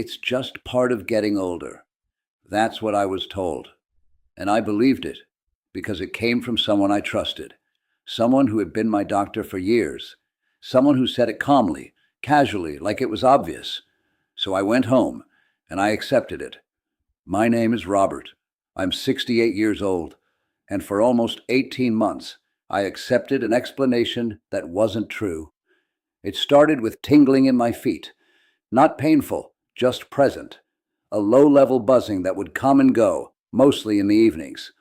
It's just part of getting older. That's what I was told. And I believed it because it came from someone I trusted, someone who had been my doctor for years, someone who said it calmly, casually, like it was obvious. So I went home and I accepted it. My name is Robert. I'm 68 years old, and for almost 18 months, I accepted an explanation that wasn't true. It started with tingling in my feet, not painful, just present. A low-level buzzing that would come and go, mostly in the evenings.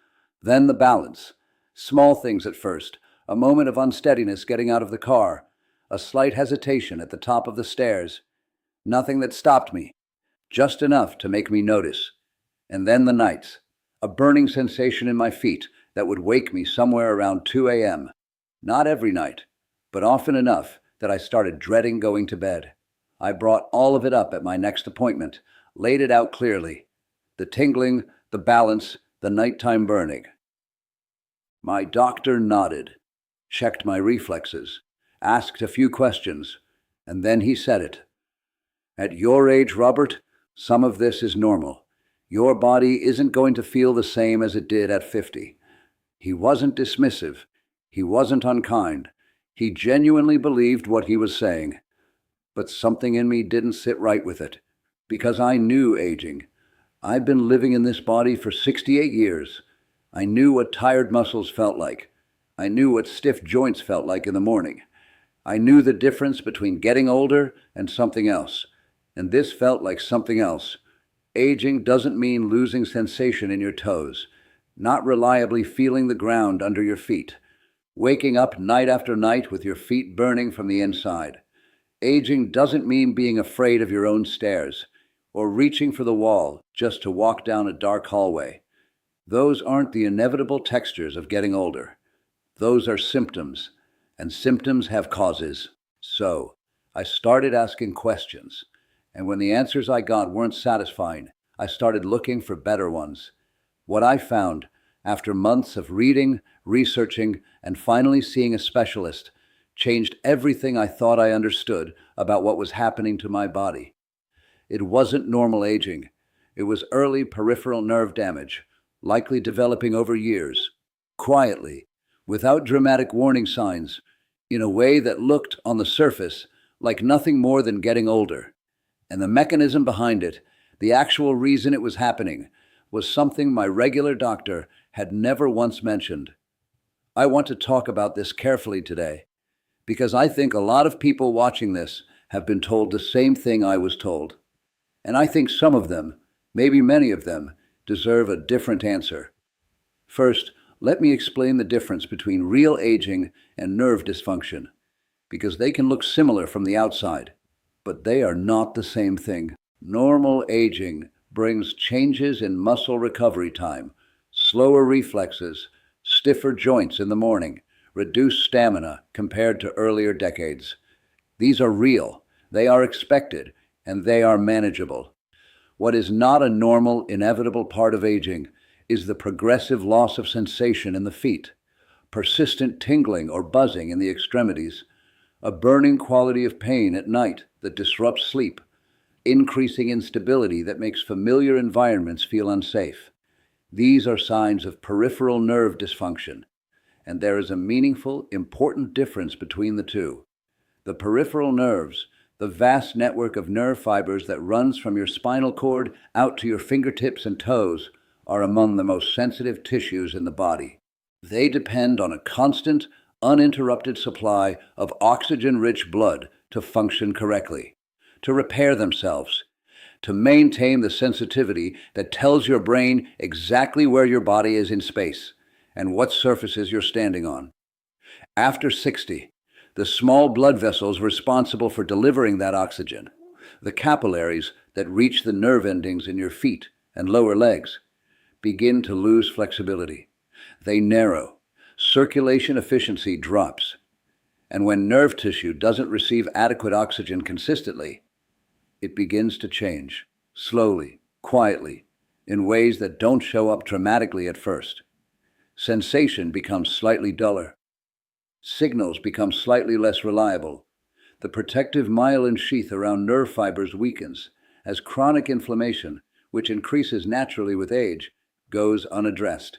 Then the balance. Small things at first, a moment of unsteadiness getting out of the car, a slight hesitation at the top of the stairs. Nothing that stopped me, just enough to make me notice. And then the nights, a burning sensation in my feet that would wake me somewhere around 2 a.m. Not every night, but often enough that I started dreading going to bed. I brought all of it up at my next appointment, laid it out clearly. The tingling, the balance, the nighttime burning. My doctor nodded, checked my reflexes, asked a few questions, and then he said it. At your age, Robert, some of this is normal. Your body isn't going to feel the same as it did at 50. He wasn't dismissive. He wasn't unkind. He genuinely believed what he was saying. But something in me didn't sit right with it, because I knew aging. I'd been living in this body for 68 years. I knew what tired muscles felt like. I knew what stiff joints felt like in the morning. I knew the difference between getting older and something else. And this felt like something else. Aging doesn't mean losing sensation in your toes, not reliably feeling the ground under your feet, waking up night after night with your feet burning from the inside. Aging doesn't mean being afraid of your own stairs, or reaching for the wall just to walk down a dark hallway. Those aren't the inevitable textures of getting older. Those are symptoms, and symptoms have causes. So, I started asking questions, and when the answers I got weren't satisfying, I started looking for better ones. What I found, after months of reading, researching, and finally seeing a specialist, changed everything I thought I understood about what was happening to my body. It wasn't normal aging. It was early peripheral nerve damage, likely developing over years, quietly, without dramatic warning signs, in a way that looked, on the surface, like nothing more than getting older. And the mechanism behind it, the actual reason it was happening, was something my regular doctor had never once mentioned. I want to talk about this carefully today, because I think a lot of people watching this have been told the same thing I was told. And I think some of them, maybe many of them, deserve a different answer. First, let me explain the difference between real aging and nerve dysfunction, because they can look similar from the outside, but they are not the same thing. Normal aging brings changes in muscle recovery time, slower reflexes, stiffer joints in the morning, reduced stamina compared to earlier decades. These are real, they are expected, and they are manageable. What is not a normal, inevitable part of aging is the progressive loss of sensation in the feet, persistent tingling or buzzing in the extremities, a burning quality of pain at night that disrupts sleep, increasing instability that makes familiar environments feel unsafe. These are signs of peripheral nerve dysfunction, and there is a meaningful, important difference between the two. The peripheral nerves, the vast network of nerve fibers that runs from your spinal cord out to your fingertips and toes, are among the most sensitive tissues in the body. They depend on a constant, uninterrupted supply of oxygen-rich blood to function correctly, to repair themselves, to maintain the sensitivity that tells your brain exactly where your body is in space and what surfaces you're standing on. After 60, the small blood vessels responsible for delivering that oxygen, the capillaries that reach the nerve endings in your feet and lower legs, begin to lose flexibility. They narrow. Circulation efficiency drops. And when nerve tissue doesn't receive adequate oxygen consistently, it begins to change, slowly, quietly, in ways that don't show up dramatically at first. Sensation becomes slightly duller. Signals become slightly less reliable. The protective myelin sheath around nerve fibers weakens, as chronic inflammation, which increases naturally with age, goes unaddressed.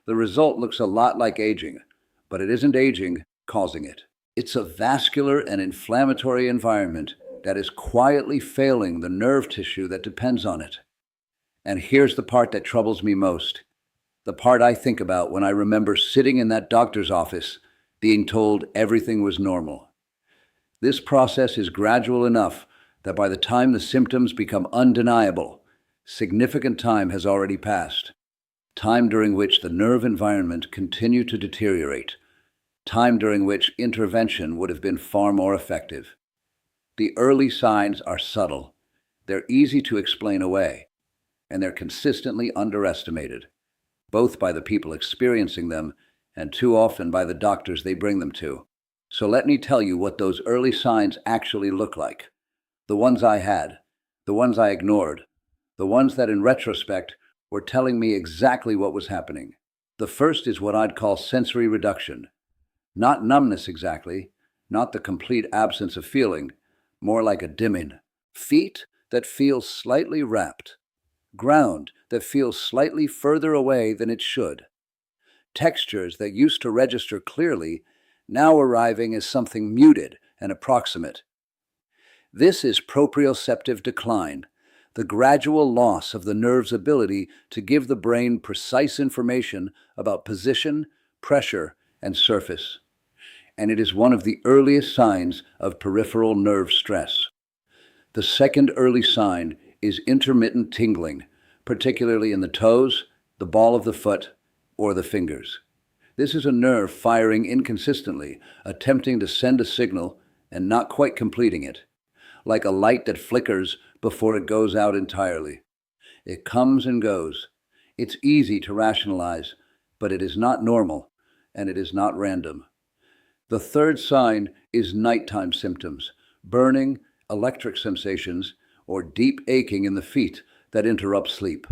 The result looks a lot like aging, but it isn't aging causing it. It's a vascular and inflammatory environment that is quietly failing the nerve tissue that depends on it. And here's the part that troubles me most. The part I think about when I remember sitting in that doctor's office, being told everything was normal. This process is gradual enough that by the time the symptoms become undeniable, significant time has already passed. Time during which the nerve environment continued to deteriorate. Time during which intervention would have been far more effective. The early signs are subtle. They're easy to explain away, and they're consistently underestimated, both by the people experiencing them and too often by the doctors they bring them to. So let me tell you what those early signs actually look like. The ones I had, the ones I ignored, the ones that in retrospect were telling me exactly what was happening. The first is what I'd call sensory reduction. Not numbness exactly, not the complete absence of feeling, more like a dimming. Feet that feel slightly wrapped. Ground that feels slightly further away than it should. Textures that used to register clearly, now arriving as something muted and approximate. This is proprioceptive decline, the gradual loss of the nerve's ability to give the brain precise information about position, pressure, and surface. And it is one of the earliest signs of peripheral nerve stress. The second early sign is intermittent tingling, particularly in the toes, the ball of the foot, or the fingers. This is a nerve firing inconsistently, attempting to send a signal and not quite completing it, like a light that flickers before it goes out entirely. It comes and goes. It's easy to rationalize, but it is not normal, and it is not random. The third sign is nighttime symptoms, burning, electric sensations, or deep aching in the feet that interrupt sleep.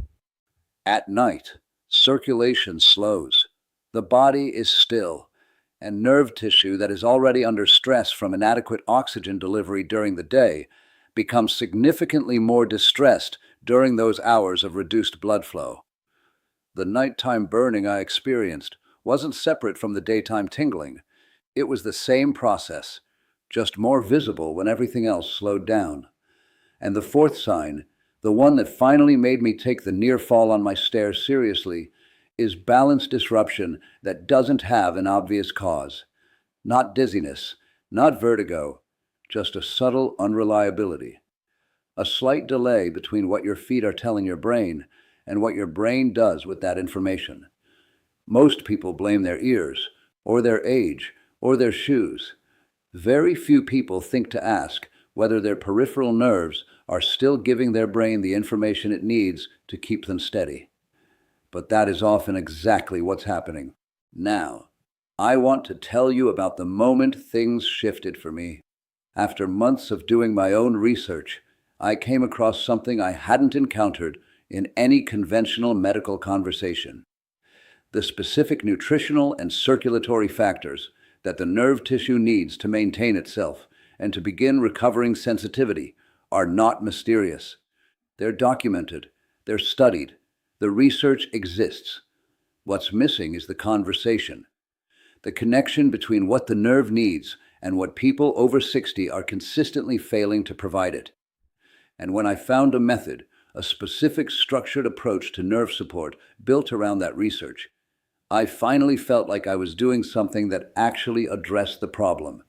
At night, circulation slows. The body is still, and nerve tissue that is already under stress from inadequate oxygen delivery during the day becomes significantly more distressed during those hours of reduced blood flow. The nighttime burning I experienced wasn't separate from the daytime tingling. It was the same process, just more visible when everything else slowed down. And the fourth sign, the one that finally made me take the near fall on my stairs seriously, is balance disruption that doesn't have an obvious cause. Not dizziness, not vertigo, just a subtle unreliability. A slight delay between what your feet are telling your brain and what your brain does with that information. Most people blame their ears, or their age, or their shoes. Very few people think to ask whether their peripheral nerves are still giving their brain the information it needs to keep them steady. But that is often exactly what's happening. Now, I want to tell you about the moment things shifted for me. After months of doing my own research, I came across something I hadn't encountered in any conventional medical conversation. The specific nutritional and circulatory factors that the nerve tissue needs to maintain itself and to begin recovering sensitivity are not mysterious. They're documented, they're studied, the research exists. What's missing is the conversation. The connection between what the nerve needs and what people over 60 are consistently failing to provide it. And when I found a method, a specific structured approach to nerve support built around that research, I finally felt like I was doing something that actually addressed the problem.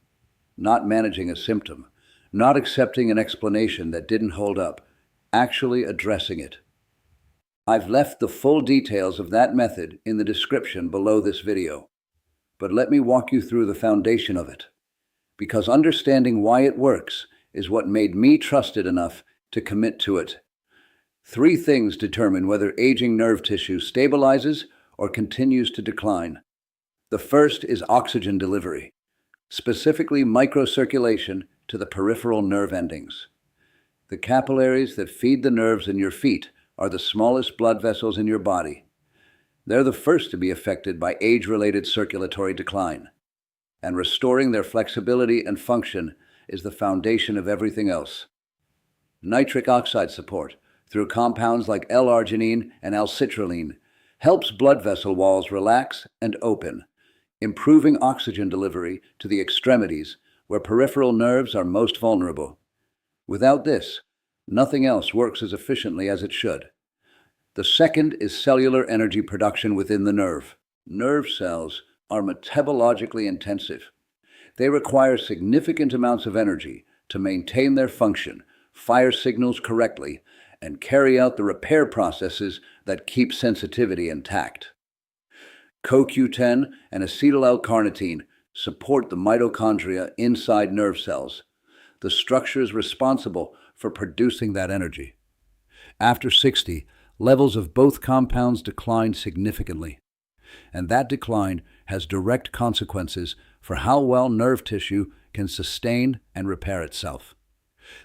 Not managing a symptom, not accepting an explanation that didn't hold up, actually addressing it. I've left the full details of that method in the description below this video. But let me walk you through the foundation of it, because understanding why it works is what made me trusted enough to commit to it. 3 things determine whether aging nerve tissue stabilizes or continues to decline. The first is oxygen delivery, specifically microcirculation to the peripheral nerve endings. The capillaries that feed the nerves in your feet are the smallest blood vessels in your body. They're the first to be affected by age-related circulatory decline, and restoring their flexibility and function is the foundation of everything else. Nitric oxide support, through compounds like L-arginine and L-citrulline, helps blood vessel walls relax and open, improving oxygen delivery to the extremities where peripheral nerves are most vulnerable. Without this, nothing else works as efficiently as it should. The second is cellular energy production within the nerve. Nerve cells are metabologically intensive. They require significant amounts of energy to maintain their function, fire signals correctly, and carry out the repair processes that keep sensitivity intact. CoQ10 and acetyl-L-carnitine support the mitochondria inside nerve cells, the structures responsible for producing that energy. After 60, levels of both compounds decline significantly, and that decline has direct consequences for how well nerve tissue can sustain and repair itself.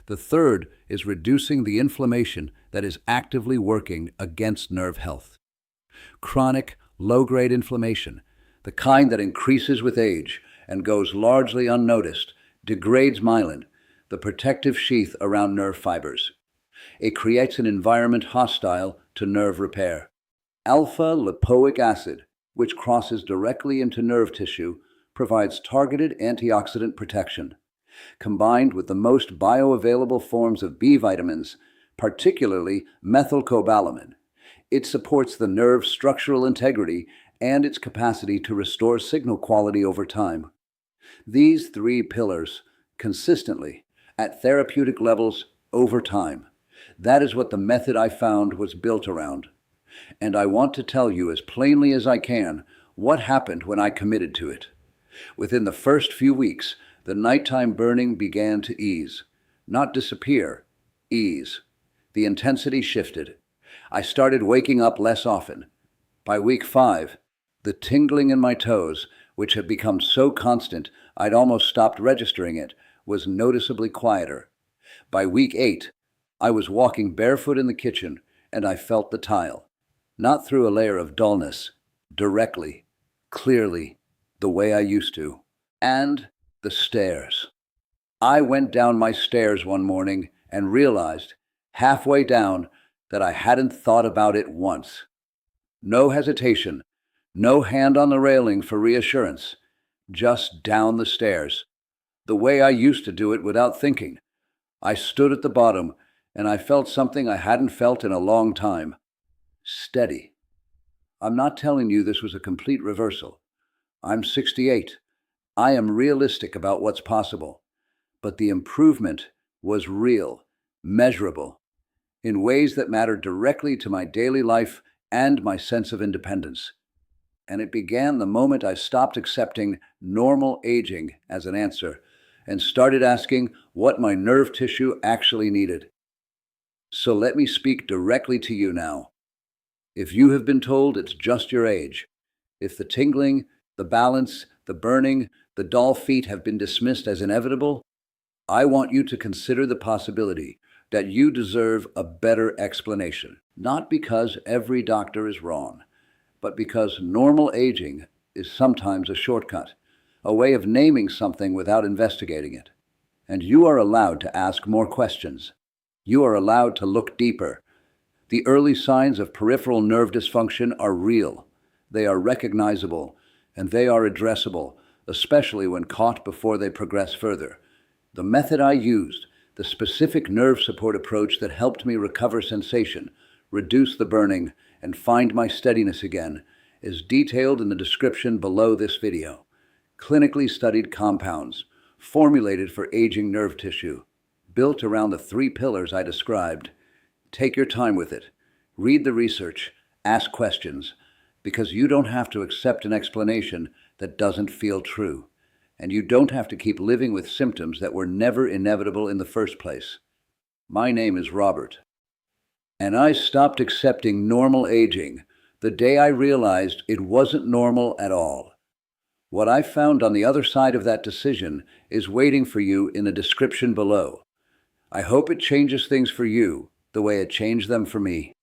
The third is reducing the inflammation that is actively working against nerve health. Chronic, low-grade inflammation, the kind that increases with age and goes largely unnoticed, degrades myelin, the protective sheath around nerve fibers. It creates an environment hostile to nerve repair. Alpha-lipoic acid, which crosses directly into nerve tissue, provides targeted antioxidant protection. Combined with the most bioavailable forms of B vitamins, particularly methylcobalamin, it supports the nerve's structural integrity and its capacity to restore signal quality over time. These three pillars, consistently, at therapeutic levels, over time. That is what the method I found was built around. And I want to tell you as plainly as I can what happened when I committed to it. Within the first few weeks, the nighttime burning began to ease. Not disappear, ease. The intensity shifted. I started waking up less often. By week 5, the tingling in my toes, which had become so constant I'd almost stopped registering it, was noticeably quieter. By week 8, I was walking barefoot in the kitchen, and I felt the tile. Not through a layer of dullness, directly, clearly, the way I used to. And the stairs. I went down my stairs one morning and realized, halfway down, that I hadn't thought about it once. No hesitation, no hand on the railing for reassurance, just down the stairs, the way I used to do it without thinking. I stood at the bottom, and I felt something I hadn't felt in a long time. Steady. I'm not telling you this was a complete reversal. I'm 68. I am realistic about what's possible. But the improvement was real, measurable, in ways that mattered directly to my daily life and my sense of independence. And it began the moment I stopped accepting normal aging as an answer and started asking what my nerve tissue actually needed. So let me speak directly to you now. If you have been told it's just your age, if the tingling, the balance, the burning, the dull feet have been dismissed as inevitable, I want you to consider the possibility that you deserve a better explanation. Not because every doctor is wrong, but because normal aging is sometimes a shortcut, a way of naming something without investigating it. And you are allowed to ask more questions. You are allowed to look deeper. The early signs of peripheral nerve dysfunction are real. They are recognizable, and they are addressable, especially when caught before they progress further. The method I used, the specific nerve support approach that helped me recover sensation, reduce the burning, and find my steadiness again, is detailed in the description below this video. Clinically studied compounds, formulated for aging nerve tissue, built around the 3 pillars I described. Take your time with it. Read the research. Ask questions. Because you don't have to accept an explanation that doesn't feel true. And you don't have to keep living with symptoms that were never inevitable in the first place. My name is Robert. And I stopped accepting normal aging the day I realized it wasn't normal at all. What I found on the other side of that decision is waiting for you in the description below. I hope it changes things for you the way it changed them for me.